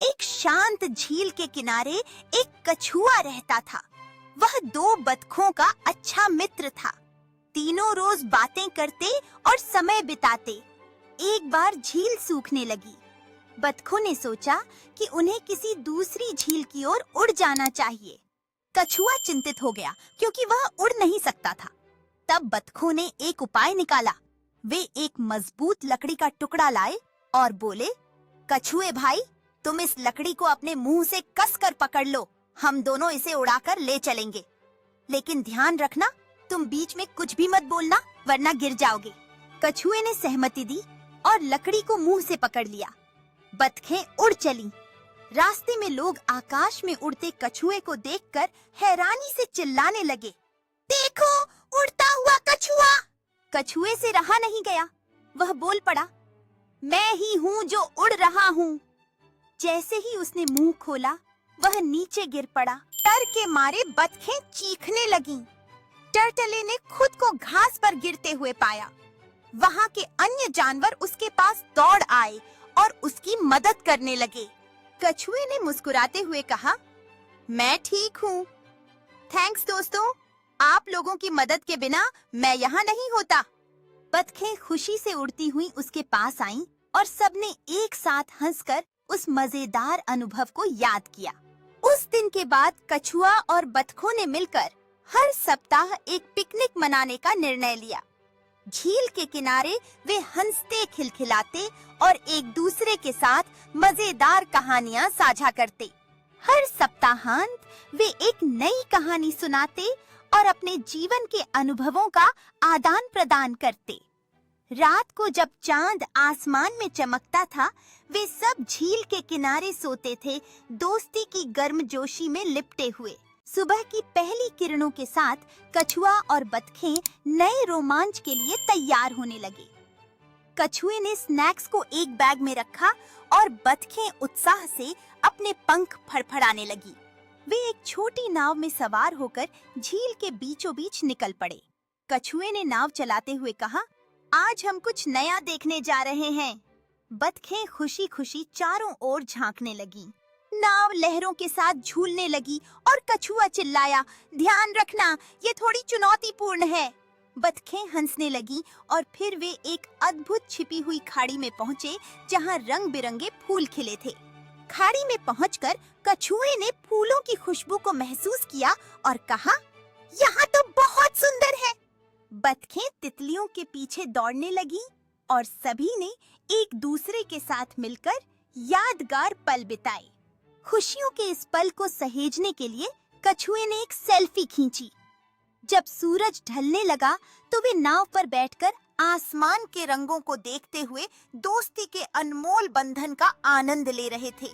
एक शांत झील के किनारे एक कछुआ रहता था। वह दो बतखों का अच्छा मित्र था। तीनों रोज बातें करते और समय बिताते। एक बार झील सूखने लगी। बतखों ने सोचा कि उन्हें किसी दूसरी झील की ओर उड़ जाना चाहिए। कछुआ चिंतित हो गया क्योंकि वह उड़ नहीं सकता था। तब बतखों ने एक उपाय निकाला। वे एक मजबूत लकड़ी का टुकड़ा लाए और बोले, कछुए भाई, तुम इस लकड़ी को अपने मुंह से कसकर पकड़ लो। हम दोनों इसे उड़ाकर ले चलेंगे। लेकिन ध्यान रखना, तुम बीच में कुछ भी मत बोलना, वरना गिर जाओगे। कछुए ने सहमति दी और लकड़ी को मुंह से पकड़ लिया। बतखें उड़ चलीं। रास्ते में लोग आकाश में उड़ते कछुए को देखकर हैरानी से चिल्लाने लगे, देखो, उड़ता हुआ कछुआ। कछुए से रहा नहीं गया। वह बोल पड़ा, मैं ही हूँ जो उड़ रहा हूँ। जैसे ही उसने मुंह खोला, वह नीचे गिर पड़ा। डर के मारे बतखें चीखने लगीं। टर्टले ने खुद को घास पर गिरते हुए पाया। वहाँ के अन्य जानवर उसके पास दौड़ आए और उसकी मदद करने लगे। कछुए ने मुस्कुराते हुए कहा, मैं ठीक हूँ। थैंक्स दोस्तों, आप लोगों की मदद के बिना मैं यहाँ नहीं होता। बतखें खुशी से उड़ती हुई उसके पास आईं और सबने एक साथ हंसकर उस मजेदार अनुभव को याद किया। उस दिन के बाद कछुआ और बतखों ने मिलकर हर सप्ताह एक पिकनिक मनाने का निर्णय लिया। झील के किनारे वे हंसते खिलखिलाते और एक दूसरे के साथ मजेदार कहानियां साझा करते। हर सप्ताहांत वे एक नई कहानी सुनाते और अपने जीवन के अनुभवों का आदान प्रदान करते। रात को जब चांद आसमान में चमकता था, वे सब झील के किनारे सोते थे, दोस्ती की गर्मजोशी में लिपटे हुए। सुबह की पहली किरणों के साथ कछुआ और बतखें नए रोमांच के लिए तैयार होने लगे। कछुए ने स्नैक्स को एक बैग में रखा और बतखें उत्साह से अपने पंख फड़फड़ाने लगी। वे एक छोटी नाव में सवार होकर झील के बीचों बीच निकल पड़े। कछुए ने नाव चलाते हुए कहा, आज हम कुछ नया देखने जा रहे हैं। बतखें खुशी खुशी चारों ओर झांकने लगी। नाव लहरों के साथ झूलने लगी और कछुआ चिल्लाया, ध्यान रखना, ये थोड़ी चुनौतीपूर्ण है। बतखें हंसने लगी और फिर वे एक अद्भुत छिपी हुई खाड़ी में पहुँचे जहाँ रंग बिरंगे फूल खिले थे। खाड़ी में पहुंचकर कछुए ने फूलों की खुशबू को महसूस किया और कहा, यहाँ तो बहुत सुंदर है। बतखें तितलियों के पीछे दौड़ने लगी और सभी ने एक दूसरे के साथ मिलकर यादगार पल बिताए। खुशियों के इस पल को सहेजने के लिए कछुए ने एक सेल्फी खींची। जब सूरज ढलने लगा तो वे नाव पर बैठकर आसमान के रंगों को देखते हुए दोस्ती के अनमोल बंधन का आनंद ले रहे थे।